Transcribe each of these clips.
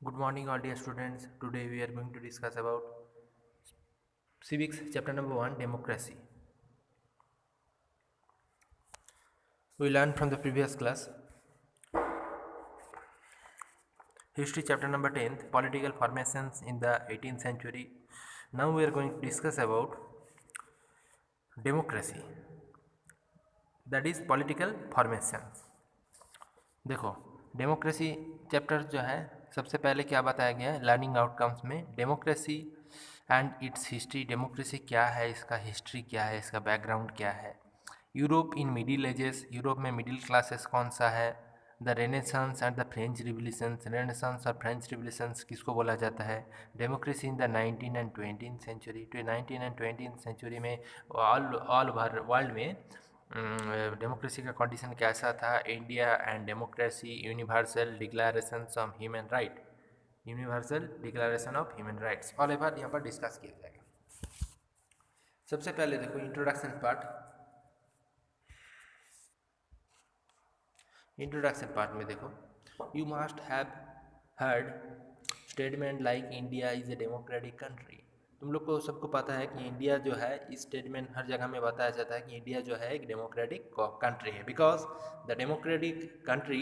Good morning, all dear students. Today we are going to discuss about civics, chapter number 1, democracy. We learned from the previous class history, chapter number 10, political formations in the 18th century. Now we are going to discuss about democracy, that is political formations. देखो, democracy chapter जो है सबसे पहले क्या बताया गया है learning outcomes में, democracy and it's history. Democracy क्या है, इसका हिस्ट्री क्या है, इसका बैकग्राउंड क्या है। Europe in middle ages, Europe में मिडिल क्लासेस कौन सा है। The renaissance and the French revolutions, renaissance और फ्रेंच रिवोल्यूशंस किसको बोला जाता है। Democracy in the 19 and 20 century, तो 19 एंड 20 सेंचुरी में ऑल ओवर वर्ल्ड में डेमोक्रेसी का कंडीशन कैसा था। India and democracy, universal declaration of human right, universal declaration of human rights all over यहाँ पर डिस्कस किया जाएगा। सबसे पहले देखो इंट्रोडक्शन पार्ट। इंट्रोडक्शन पार्ट में देखो, you must have heard statement like India is a democratic country. तुम लोग को सबको पता है कि इंडिया जो है, इस स्टेटमेंट हर जगह में बताया जाता है कि इंडिया जो है एक डेमोक्रेटिक कंट्री है, because the democratic country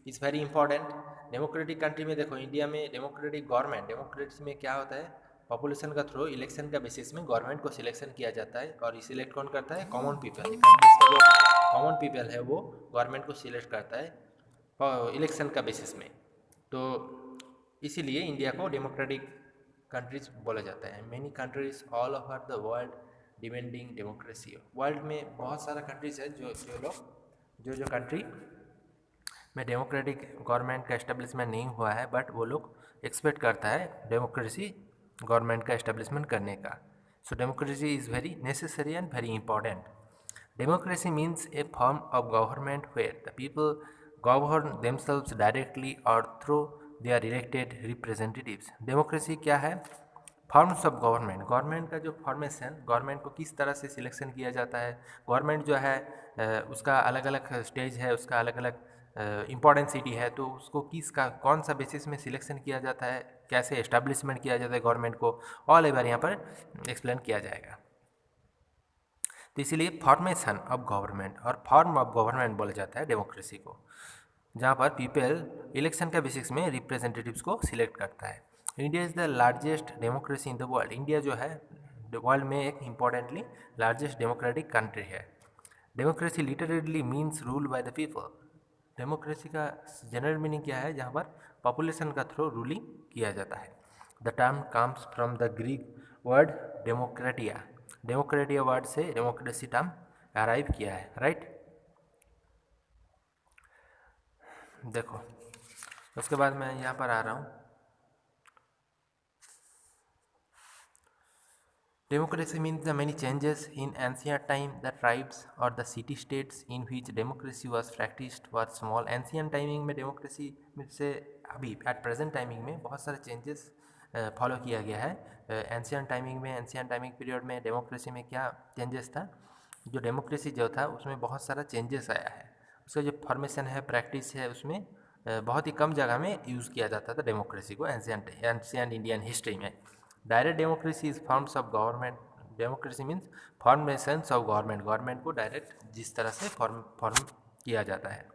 is very important. Democratic country में देखो, इंडिया में डेमोक्रेटिक गवर्नमेंट, डेमोक्रेसी में क्या होता है, पॉपुलेशन का थ्रू इलेक्शन का बेसिस में गवर्नमेंट को सिलेक्शन किया जाता है, और सिलेक्ट कौन करता है, कॉमन पीपल। कंट्रीज का जो कॉमन पीपल है वो गवर्नमेंट को सिलेक्ट करता है इलेक्शन का बेसिस में। तो इसीलिए इंडिया को डेमोक्रेटिक कंट्रीज बोला जाता है। Many countries all over the world demanding democracy. World में बहुत सारा कंट्रीज है जो कंट्री में डेमोक्रेटिक गवर्नमेंट का एस्टेब्लिशमेंट नहीं हुआ है, बट वो लोग एक्सपेक्ट करता है डेमोक्रेसी गवर्नमेंट का एस्टेब्लिशमेंट करने का। So democracy is very necessary and very important. Democracy means a form of government where the people govern themselves directly or through their elected representatives. Democracy क्या है, forms of government, government का जो formation, government को किस तरह से selection किया जाता है। गवर्नमेंट जो है उसका अलग अलग स्टेज है, उसका अलग अलग इम्पॉर्टेंट सिटी है, तो उसको किसका कौन सा बेसिस में सिलेक्शन किया जाता है, कैसे एस्टेब्लिशमेंट किया जाता है गवर्नमेंट को, ऑल एवर यहाँ पर एक्सप्लेन किया जाएगा। तो इसीलिए फॉर्मेशन ऑफ गवर्नमेंट और फॉर्म ऑफ गवर्नमेंट बोला जाता है डेमोक्रेसी को, जहाँ पर पीपल इलेक्शन के बेसिस में रिप्रेजेंटेटिव्स को सिलेक्ट करता है। India is the largest democracy in the world. India जो है वर्ल्ड में एक इम्पॉर्टेंटली लार्जेस्ट डेमोक्रेटिक कंट्री है। Democracy literally means rule by the people. Democracy का जनरल मीनिंग क्या है, जहाँ पर पॉपुलेशन का थ्रू रूलिंग किया जाता है। The term comes from the Greek word demokratia. Demokratia word से डेमोक्रेसी टर्म अराइव किया है, राइट। देखो उसके बाद मैं यहाँ पर आ रहा हूँ। Democracy means the many changes in ancient time. The tribes or the city states in which democracy was practiced were small. Ancient timing में democracy में से अभी at present timing में बहुत सारे changes फॉलो किया गया है। एंशियंट टाइमिंग में, एंशियंट टाइमिंग पीरियड में डेमोक्रेसी में क्या चेंजेस था, जो डेमोक्रेसी जो था उसमें बहुत सारा चेंजेस आया है। उसका जो फॉर्मेशन है, प्रैक्टिस है, उसमें बहुत ही कम जगह में यूज़ किया जाता था डेमोक्रेसी को एंशियंट इंडियन हिस्ट्री में। Direct democracy is forms of government. Democracy means formations of government, government को डायरेक्ट जिस तरह से फॉर्म किया जाता है,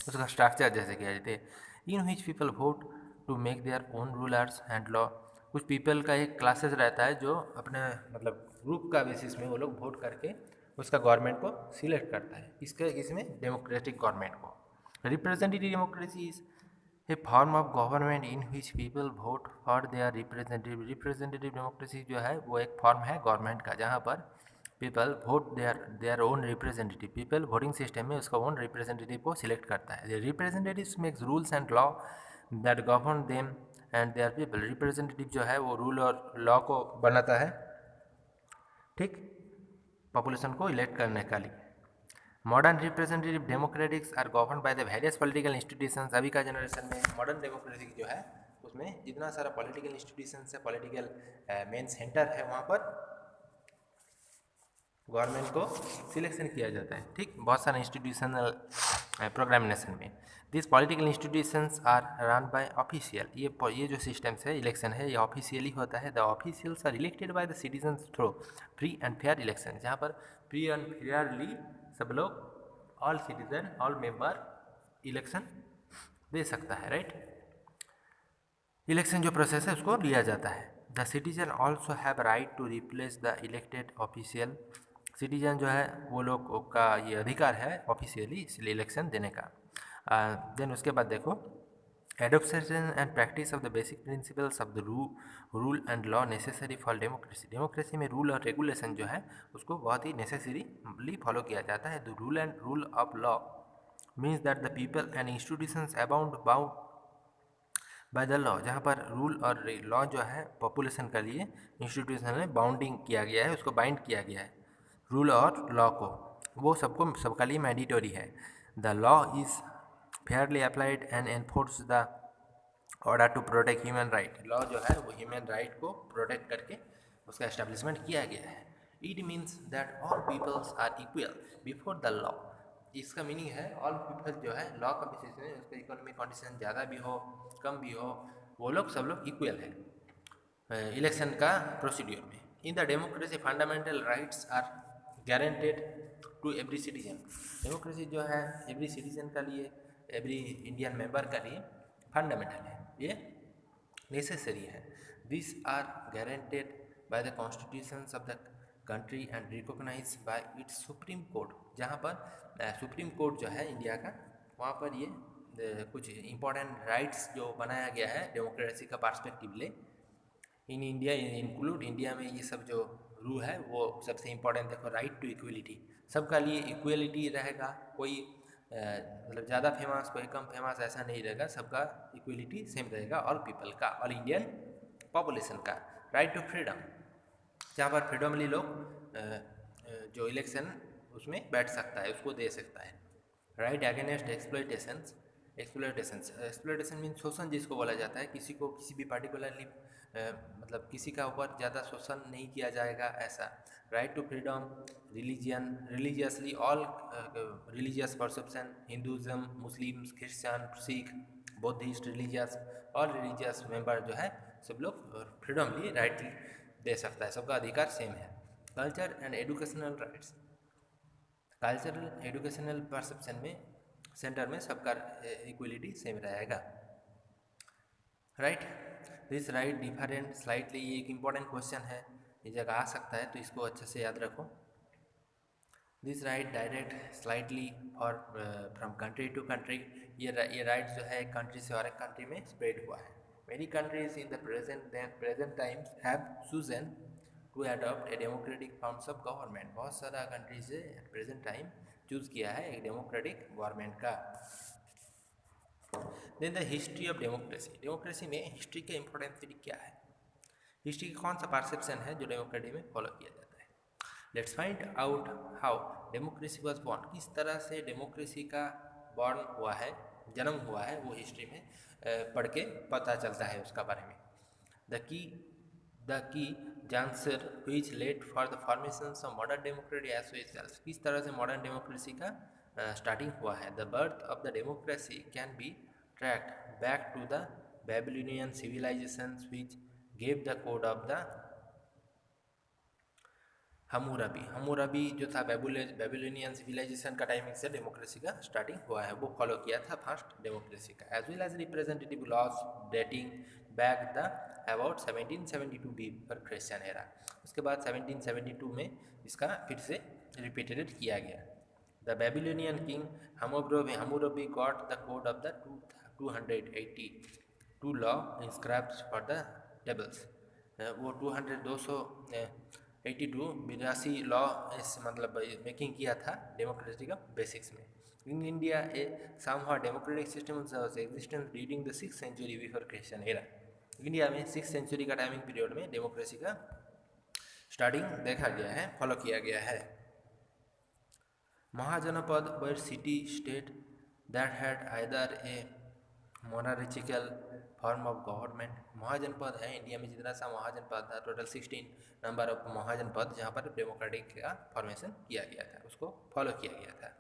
उसका स्ट्रक्चर जैसे किया जाता है। In which people vote to make their own rulers and law. कुछ पीपल का एक क्लासेस रहता है जो अपने मतलब ग्रुप का बेसिस में वो लोग वोट करके उसका गवर्नमेंट को सिलेक्ट करता है, इसमें डेमोक्रेटिक गवर्नमेंट को। Representative democracy is a form of government in which people vote for their representative. Representative democracy जो है वो एक फॉर्म है गवर्नमेंट का, जहाँ पर people vote their own representative. People voting system में उसका ओन रिप्रेजेंटेटिव को सिलेक्ट करता है। Representatives makes rules and law that govern them and their people. Representative जो है वो रूल और लॉ को बनाता है, ठीक, पॉपुलेशन को इलेक्ट करने का लिए। Modern representative democratics are govern by the various political institutions. अभी का जनरेशन में मॉडर्न डेमोक्रेसी जो है उसमें जितना सारा पॉलिटिकल इंस्टीट्यूशंस है, पॉलिटिकल मेन सेंटर है, वहाँ पर गवर्नमेंट को सिलेक्शन किया जाता है, ठीक। बहुत सारे इंस्टीट्यूशनल प्रोग्रामिनेशन में this political institutions are run by official, ये जो सिस्टम्स है इलेक्शन है ये ऑफिशियली होता है। The officials are elected by the citizens through free and fair election, जहाँ पर फ्री एंड फेयरली सब लोग, all citizen, all member election दे सकता है, राइट। इलेक्शन जो प्रोसेस है उसको लिया जाता है। The citizen also have right to replace the elected official, citizen जो है वो लोग का ये अधिकार है ऑफिशियली इसलिए इलेक्शन देने का। देन उसके बाद देखो adoption and practice of the basic principles of the rule and law necessary for democracy, democracy में रूल और रेगुलेशन जो है उसको बहुत ही नेसेसरीली फॉलो किया जाता है। The rule of law means that the people and institutions abound bound by the law, जहाँ पर रूल और लॉ जो है पॉपुलेशन के लिए इंस्टीट्यूशन में बाउंडिंग किया गया है, उसको बाइंड किया गया है रूल और लॉ को, वो सबका लिए मैंडेटरी है। The law is fairly applied and enforce the order to protect human right, law जो है वो ह्यूमन राइट को प्रोटेक्ट करके उसका एस्टेब्लिशमेंट किया गया है। It means that all peoples are equal before the law, इसका मीनिंग है ऑल पीपल जो है लॉ का बेसिस में, उसका इकोनॉमिक कंडीशन ज़्यादा भी हो कम भी हो, वो लोग सब लोग इक्वल है इलेक्शन का प्रोसीड्यूर में। In the democracy fundamental rights are guaranteed to every citizen, democracy जो है एवरी सिटीजन का लिए, एवरी इंडियन मेंबर का लिए फंडामेंटल है, ये नेसेसरी है। This are guaranteed by the constitutions of the country and recognise by its supreme court, जहाँ पर सुप्रीम कोर्ट जो है इंडिया का, वहाँ पर ये कुछ इम्पोर्टेंट राइट्स जो बनाया गया है डेमोक्रेसी का पर्सपेक्टिव ले इन इंडिया इंक्लूड, इंडिया में ये सब जो रूल है वो सबसे इम्पोर्टेंट देखो राइट टू इक्वलिटी, सबका लिए इक्वलिटी रहेगा, कोई मतलब ज़्यादा फेमस कोई कम फेमस ऐसा नहीं रहेगा, सबका इक्वलिटी सेम रहेगा, ऑल पीपल का, ऑल इंडियन पॉपुलेशन का। राइट टू फ्रीडम, जहाँ पर फ्रीडमली लोग जो इलेक्शन उसमें बैठ सकता है उसको दे सकता है। राइट अगेंस्ट एक्सप्लोइटेशन मीन शोषण जिसको बोला जाता है, किसी को किसी भी पार्टिकुलरली मतलब किसी का ऊपर ज़्यादा शोषण नहीं किया जाएगा ऐसा। Right to freedom religiously all religious perception, Hinduism, Muslims, Christian, Sikh, Buddhist religious, all religious member जो है सब लोग फ्रीडमली राइट दे सकता है, सबका अधिकार सेम है। Culture and educational rights, cultural educational perception में सेंटर में सबका इक्वलिटी सेम रहेगा, right. This right different slightly, ये एक इम्पॉर्टेंट क्वेश्चन है, ये जगह आ सकता है तो इसको अच्छे से याद रखो। दिस राइट डायरेक्ट स्लाइटली और फ्रॉम कंट्री टू कंट्री, ये राइट जो है एक कंट्री से और एक कंट्री में स्प्रेड हुआ है। Many countries in the present times have chosen to adopt a democratic forms of government, बहुत सारा countries at present time choose किया है एक डेमोक्रेटिक गवर्नमेंट का। Then the history of democracy, democracy में हिस्ट्री का इंपॉर्टेंस क्या है, हिस्ट्री का कौन सा परसेप्शन है जो डेमोक्रेसी में फॉलो किया जाता है। Let's find out how democracy was born, किस तरह से डेमोक्रेसी का बॉर्न हुआ है, जन्म हुआ है, वो हिस्ट्री में पढ़ के पता चलता है उसका बारे में। The key answer which led for the formation of modern democracy as well, किस तरह से मॉडर्न डेमोक्रेसी का स्टार्टिंग हुआ है। The birth of the democracy can be tracked back to the Babylonian civilisations which gave the code of the Hammurabi जो था Babylonian civilisation का timing से डेमोक्रेसी का स्टार्टिंग हुआ है, वो फॉलो किया था फर्स्ट डेमोक्रेसी का। As well as representative laws dating back the about 1772 before Christian era, उसके बाद 1772 में इसका फिर से रिपीटेड किया गया। The Babylonian king Hammurabi got the code of the 282 law inscribed for the tables, वो 82 लॉ इस मतलब मेकिंग किया था डेमोक्रेसी का बेसिक्स में। In India a somehow democratic system was existence during the 6th century before Christian era, India में 6th century का timing period में डेमोक्रेसी का स्टार्टिंग देखा गया है, फॉलो किया गया है। Mahajanapada were city state that had either a monarchical form of government. Mahajanapada है इंडिया में जितना सा महाजनपद था, टोटल 16 नंबर ऑफ महाजनपद जहाँ पर डेमोक्रेटिक का फॉर्मेशन किया गया था, उसको फॉलो किया गया था।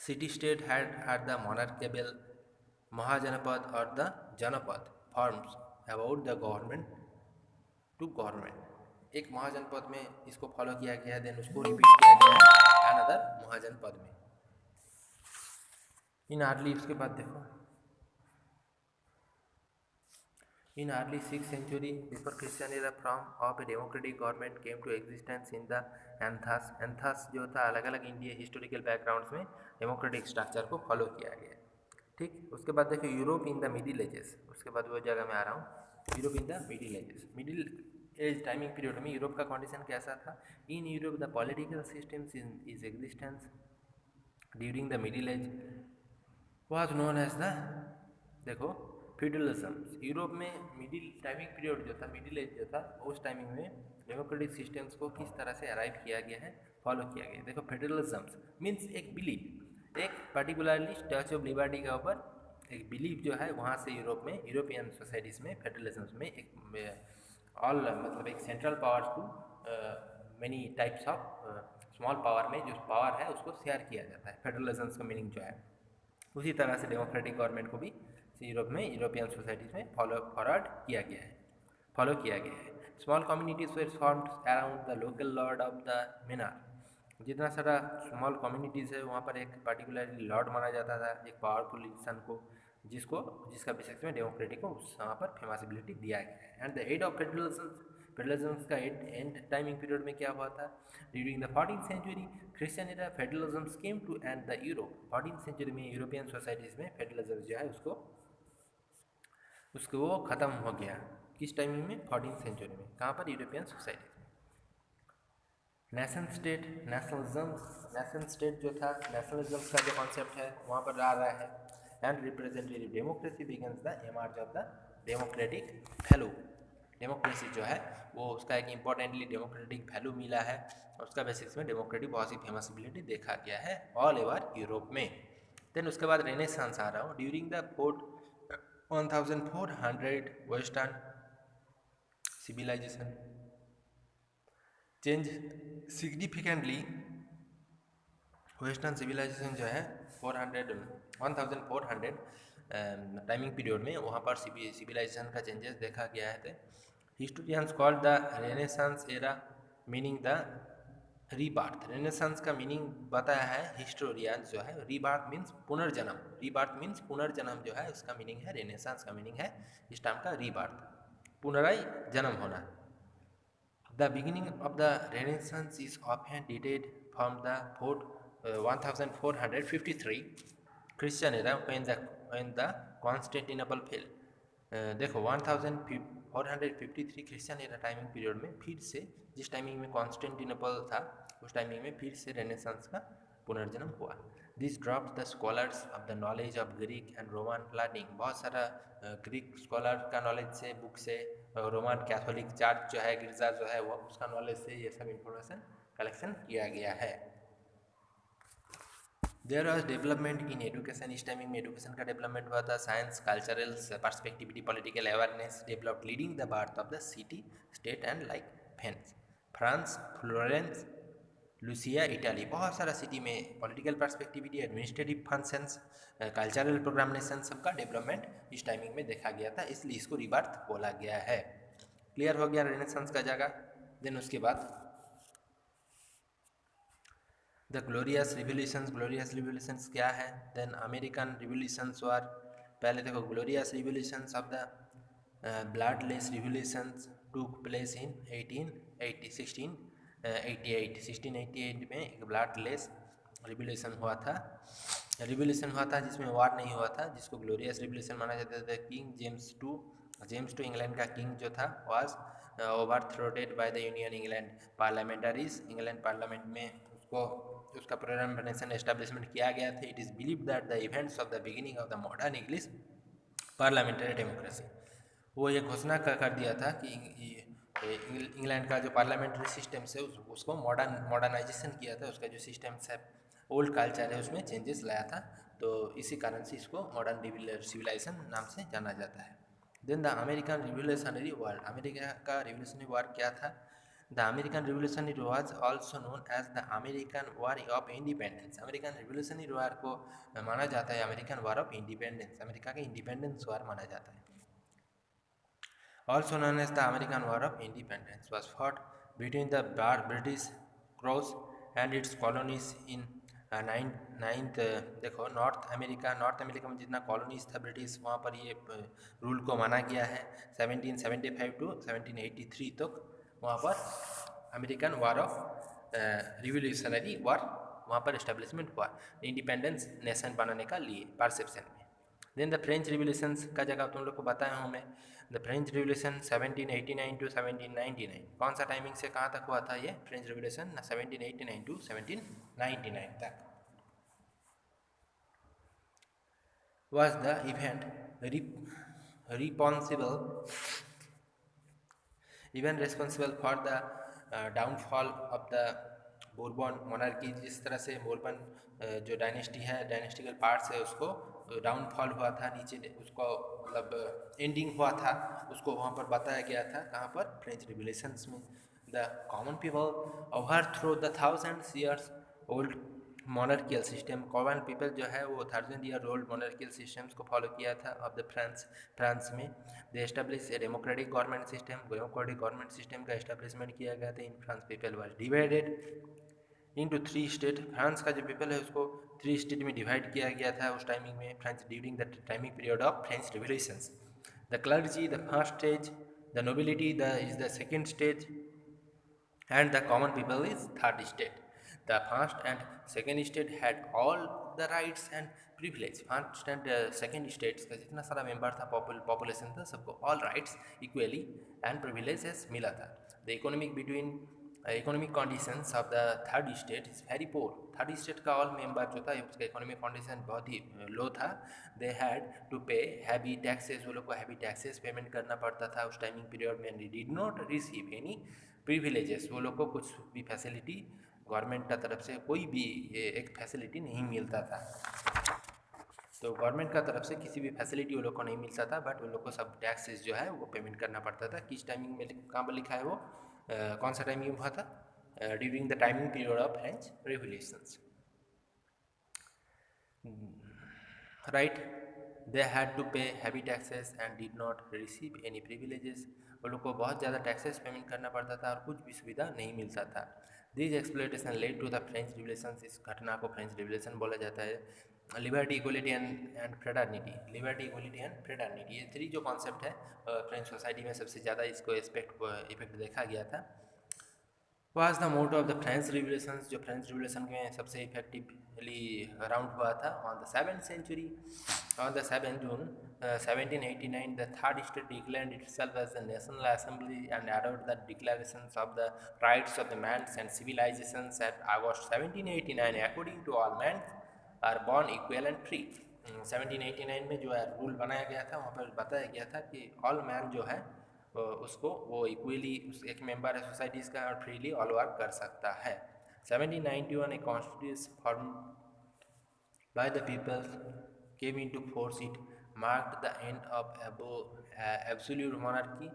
City state had the monarchical Mahajanapada और the Janapada forms about the government to government. एक महाजनपद में इसको फॉलो किया गया, देन उसको रिपीट किया गया अनदर महाजनपद में। इन अर्ली, उसके बाद देखो, in early 6th century before Christian era form of a democratic government came to existence in the एंथास। एंथास जो था अलग अलग इंडिया हिस्टोरिकल बैकग्राउंड्स में डेमोक्रेटिक स्ट्रक्चर को फॉलो किया गया। ठीक, उसके बाद देखो Europe in the middle ages. उसके बाद वो जगह में आ रहा हूँ, Europe in the middle ages. Middle age timing period में यूरोप का कंडीशन कैसा था? In Europe the political systems is existence during the middle age was known as the, देखो, फ्यूडलिज्म। यूरोप में मिडिल टाइमिंग पीरियड जो था, middle age जो था, उस टाइमिंग में डेमोक्रेटिक सिस्टम्स को किस तरह से अराइव किया गया है, फॉलो किया गया है। देखो, फेडरलिज्म मीन्स एक बिलीव, एक पर्टिकुलरली स्टैच्यू ऑफ लिबर्टी के ऊपर एक बिलीव जो है, वहाँ से यूरोप में, यूरोपियन सोसाइटीज़ में, फेडरलिज्म में एक ऑल मतलब एक central powers to many types of small power में जो पावर है उसको शेयर किया जाता है। फेडरलिज्म का मीनिंग जो है, उसी तरह से डेमोक्रेटिक गवर्नमेंट को भी यूरोप में, यूरोपियन सोसाइटीज़ में फॉरवर्ड किया गया है, फॉलो किया गया है। Small communities were formed around the local lord of the manor. जितना सारा स्मॉल कम्युनिटीज़ है वहाँ पर एक पर्टिकुलरली लॉर्ड माना जाता था, एक पावरफुल इंसान को, जिसका बेसिस में डेमोक्रेटिक को वहाँ पर फेमसिबिलिटी दिया गया है। And the end of federalism का एंड टाइमिंग पीरियड में क्या हुआ था? During the 14th century Christian era federalism came to end the Europe. 14th century में यूरोपियन सोसाइटीज़ में फेडरलिज्म जो है उसको वो ख़त्म हो गया। किस टाइमिंग में? 14th century में। कहाँ पर? यूरोपियन सोसाइटी में। नेशन स्टेट, नेशन स्टेट जो था, नेशनलिज्म का जो कॉन्सेप्ट है वहाँ पर आ रहा है। And representative democracy begins the emerge of the democratic value. Democracy जो है वो उसका एक इम्पॉर्टेंटली डेमोक्रेटिक वैल्यू मिला है, उसका बेसिस में डेमोक्रेटिक बहुत सी फेमसिबिलिटी देखा गया है ऑल ओवर यूरोप में। देन उसके बाद रेनेसांस आ रहा हूँ। During the 1400 western civilisation change significantly. Western civilisation जो है 1400 टाइमिंग पीरियड में वहाँ पर सिविलाइजेशन का चेंजेस देखा गया है। Historians called the renaissance era meaning the rebirth. Renaissance का मीनिंग बताया है हिस्टोरियंस जो है, रीबार्थ मीन्स पुनर्जन्म। रीबार्थ मीन्स पुनर्जन्म जो है उसका मीनिंग है, रेनेसांस का मीनिंग है इस टाइम का रीबार्थ, पुनराय जन्म होना। The beginning of the Renaissance is often dated from the 1453 Christian era when the Constantinople fell। देखो 1453 क्रिश्चियन एरा टाइमिंग पीरियड में फिर से, जिस टाइमिंग में कॉन्स्टेंटिनोपल था उस टाइमिंग में फिर से रेनेसांस का पुनर्जन्म हुआ। This drop the scholars of the knowledge of Greek and Roman learning. बहुत सारा ग्रीक स्कॉलर का नॉलेज से, बुक से, रोमन कैथोलिक चर्च जो है, गिरजा जो है, वो उसका नॉलेज से ये सब इंफॉर्मेशन कलेक्शन किया गया है। There was development in education. इस टाइमिंग में एजुकेशन का डेवलपमेंट हुआ था। Science, cultural perspectivity, political awareness developed, leading the birth of the city state and like Venice, France, Florence, Lucia, Italy. बहुत सारा सिटी में political perspectivity, administrative functions, cultural programmation सबका development इस timing में देखा गया था, इसलिए इसको रिबर्थ बोला गया है। क्लियर हो गया रेनेसांस का जगह। देन उसके बाद the glorious revolutions. Glorious revolutions क्या है? देन अमेरिकन रिवोल्यूशंस वर, पहले देखो glorious revolutions of the bloodless revolutions टूक प्लेस इन 1688 में एक ब्लडलेस रिवोल्यूशन हुआ था। जिसमें वार नहीं हुआ था, जिसको ग्लोरियस रिवोल्यूशन माना जाता था। किंग जेम्स टू इंग्लैंड का किंग जो था was overthrowed by the union England parliamentaries. England parliament में उसका प्रोग्रामेशन एस्टेब्लिशमेंट किया गया था। It is believe that the events of the beginning of the modern English parliamentary democracy. वो ये घोषणा कर दिया था कि इंग्लैंड का जो पार्लियामेंट्री सिस्टम से उसको मॉडर्नाइजेशन किया था। उसका जो सिस्टम है, ओल्ड कल्चर है, उसमें चेंजेस लाया था तो इसी कारण से इसको मॉडर्न सिविलाइजेशन नाम से जाना जाता है। Then the American revolutionary war, America का रिवोल्यूशनरी वार क्या था? The American revolutionary was also known as the American war of independence. American revolutionary war को माना जाता है American war of independence, America के इंडिपेंडेंस वार माना जाता है। Also known as the American War of Independence, was fought between the British Cross and its colonies in ninth देखो north America में जितना कॉलोनीज था ब्रिटिश, वहाँ पर ये रूल को माना गया है 1775 टू 1783 तक। वहाँ पर अमेरिकन वार ऑफ रिवोल्यूशनरी वार वहाँ पर इस्टेब्लिशमेंट हुआ इंडिपेंडेंस नेशन बनाने का लिए परसेप्शन में। देन द फ्रेंच रिवोल्यूशंस का जगह तुम लोग को बताया हूँ मैं। द फ्रेंच रिवोल्यूशन 1789 टू 1799, कौन सा टाइमिंग से कहाँ तक हुआ था ये फ्रेंच रिवोल्यूशन? 1789 टू 1799 तक। was the event responsible for the downfall of the Bourbon monarchy. जिस तरह से बोर्बन जो डायनेस्टी है, डायनेस्टिकल पार्ट्स है, उसको डाउनफॉल हुआ था, नीचे उसको मतलब एंडिंग हुआ था, उसको वहाँ पर बताया गया था। कहाँ पर? फ्रेंच रिवोल्यूशंस में। The common people overthrow the 1000 years old monarchial system. Common people जो है वो 1000 year ओल्ड मोनार्कियल सिस्टम्स को फॉलो किया था ऑफ द फ्रांस में। They establish a democratic government system, democratic government system का एस्टेब्लिशमेंट किया गया था। In France people was divided into 3 state. France का जो पीपल है उसको 3 स्टेट में डिवाइड किया गया था उस टाइमिंग में, France during the timing period of French revolutions. The clergy the first stage, the nobility is the second stage, and the common people is third state. The first and second state had all the rights and privilege. First and second states का जितना सारा member था, population था, सबको all rights equally and privileges मिला था। The economic conditions of the third state is very poor. Third state का all member जो था उसका इकोनॉमिक कंडीशन बहुत ही लो था। दे had to pay heavy taxes, वो लोग को हैवी टैक्सेस पेमेंट करना पड़ता था उस टाइमिंग पीरियड में। Did not receive any privileges, वो लोग को कुछ भी फैसिलिटी गवर्नमेंट का तरफ से कोई भी एक फैसिलिटी नहीं मिलता था। तो गवर्नमेंट का तरफ से किसी भी फैसिलिटी वो लोग को नहीं मिलता था, बट उन लोग को सब टैक्सेस जो है वो पेमेंट करना पड़ता था। किस टाइमिंग में, कहाँ पर लिखा है वो, कौन सा टाइमिंग में हुआ था? During the timing period of French revolutions, right. They had to pay heavy taxes and did not receive any privileges, वो लोग को बहुत ज़्यादा टैक्सेस पेमेंट करना पड़ता था और कुछ भी सुविधा नहीं मिलता था। This exploitation led to the French revolution, इस घटना को फ्रेंच रिवोल्यूशन बोला जाता है। Liberty, equality and fraternity, liberty, equality and fraternity, ये 3 जो कॉन्सेप्ट है फ्रेंच सोसाइटी में सबसे ज़्यादा इसको इफेक्ट देखा गया था। was the motto of the French Revolution, जो फ्रेंच रिवोल्यूशन में सबसे इफेक्टिवली राउंड हुआ था। On the 7th century, on the 7th June 1789, the third state declared itself as the National Assembly and adopted the declarations of the rights of the man and civilizations at August 1789, according to all men are born equal and free। 1789 में जो है rule बनाया गया था, वहाँ पर बताया गया था कि ऑल मैन जो है उसको वो इक्वली एक मेंबर है सोसाइटीज़ का और फ्रीली ऑल वर्क कर सकता है। 1791 a constitution form by the peoples came into force, it marked the end of absolute monarchy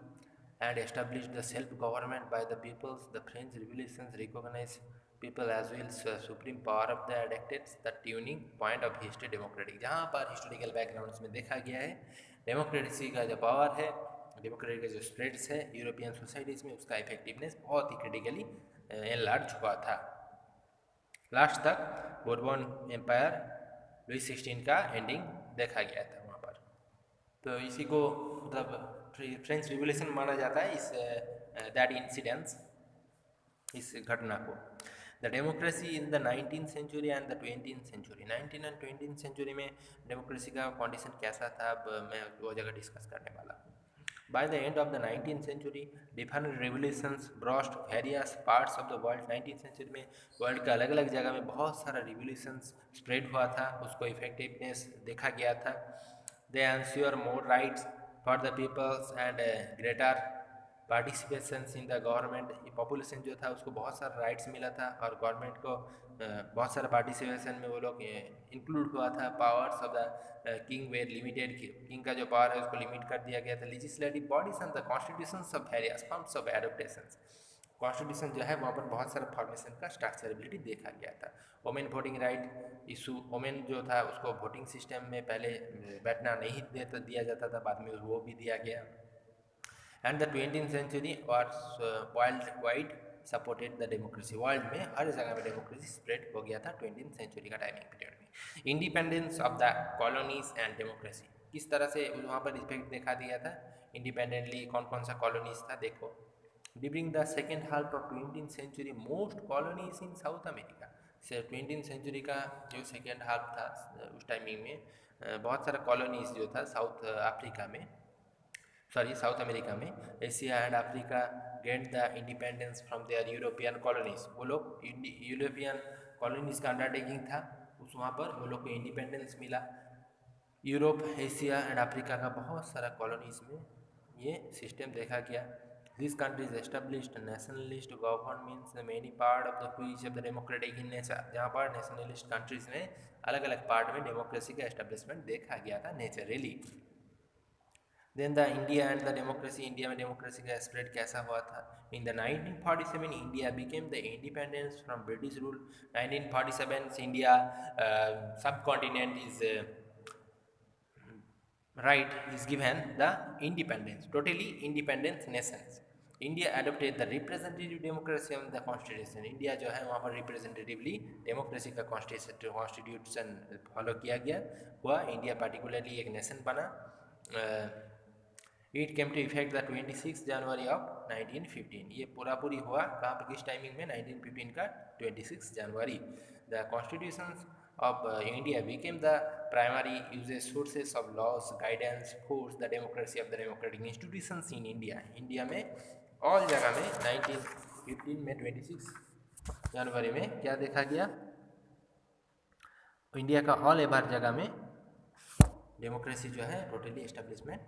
and established the self-government by the peoples. The French Revolution recognized people as well as supreme power of the dictates, the tuning point of history democratic। जहाँ पर historical backgrounds में देखा गया है democracy का जो power है, democracy का जो स्प्रेड्स है यूरोपियन सोसाइटीज़ में, उसका इफेक्टिवनेस बहुत ही क्रिटिकली एनलार्ज हुआ था। लास्ट तक बोर्बन एम्पायर लुई 16 का एंडिंग देखा गया था वहाँ पर। तो इसी को मतलब फ्रेंच रिवोल्यूशन माना जाता है, इस दैट इंसिडेंट्स, इस घटना को। The democracy in the 19th century and the 20th century, 19 and 20th century में डेमोक्रेसी का कंडीशन कैसा था, अब मैं वो जगह डिस्कस करने वाला हूँ। By the end of the 19th century, different revolutions brought various parts of the world। 19th century में वर्ल्ड के अलग अलग जगह में बहुत सारा रिवोल्यूशंस स्प्रेड हुआ था, उसको इफेक्टिवनेस देखा गया था। They ensure more rights for the peoples and greater participation in the government, population जो था उसको बहुत सारा राइट्स मिला था और गवर्नमेंट को बहुत सारा पार्टिसिपेशन में वो लोग इंक्लूड हुआ था। Powers of the king were limited, king का जो पावर है उसको लिमिट कर दिया गया था। Legislative bodies and the constitution of various forms of adoptations, constitution जो है वहाँ पर बहुत सारा फॉर्मेशन का स्ट्रक्चरेबिलिटी देखा गया था। Women voting right issue, women जो था उसको वोटिंग सिस्टम में पहले बैठना नहीं दिया जाता था, बाद में वो भी दिया गया। And the 20th century was worldwide supported the democracy, world में हर जगह में डेमोक्रेसी स्प्रेड हो गया था 20th सेंचुरी का टाइमिंग पीरियड में। Independence of the colonies and democracy, किस तरह से वहाँ पर इफेक्ट देखा दिया था इंडिपेंडेंटली, कौन कौन सा कॉलोनीज था देखो। During the second half of 20th century most colonies in South America, से 20th सेंचुरी का जो सेकेंड हाफ था उस टाइमिंग में बहुत सारा कॉलोनीज जो था साउथ अमेरिका में, Asia and Africa get the independence from their European colonies, वो लोग यूरोपियन कॉलोनीज का अंडरटेकिंग था, उस वहाँ पर वो लोग को इंडिपेंडेंस मिला। यूरोप, एशिया एंड अफ्रीका का बहुत सारा कॉलोनीज में ये सिस्टम देखा गया। This countries established nationalist governments many part of the which of the democratic in nature, जहाँ पर नेशनलिस्ट कंट्रीज में अलग अलग पार्ट में डेमोक्रेसी का एस्टेब्लिशमेंट देखा गया था naturally. Then the India and the democracy, India में डेमोक्रेसी का स्प्रेड कैसा हुआ था। In the 1947 India became the independence from British rule. 1947 India subcontinent is right is given the independence, totally independent nations. India adopted the representative democracy of the constitution, India जो है वहाँ पर representatively democracy का constitution follow किया गया हुआ, India particularly एक nation बना। It came to effect the 26 January of 1915, ये पूरी हुआ कहाँ पर किस टाइमिंग में 1915 का 26 जनवरी। The constitution of India became the primary usage sources of laws, guidance, force the democracy of the democratic institutions in India. India में ऑल जगह में 1915 में 26 जनवरी में क्या देखा गया, इंडिया का ऑल एवर जगह में डेमोक्रेसी जो है टोटली एस्टेब्लिशमेंट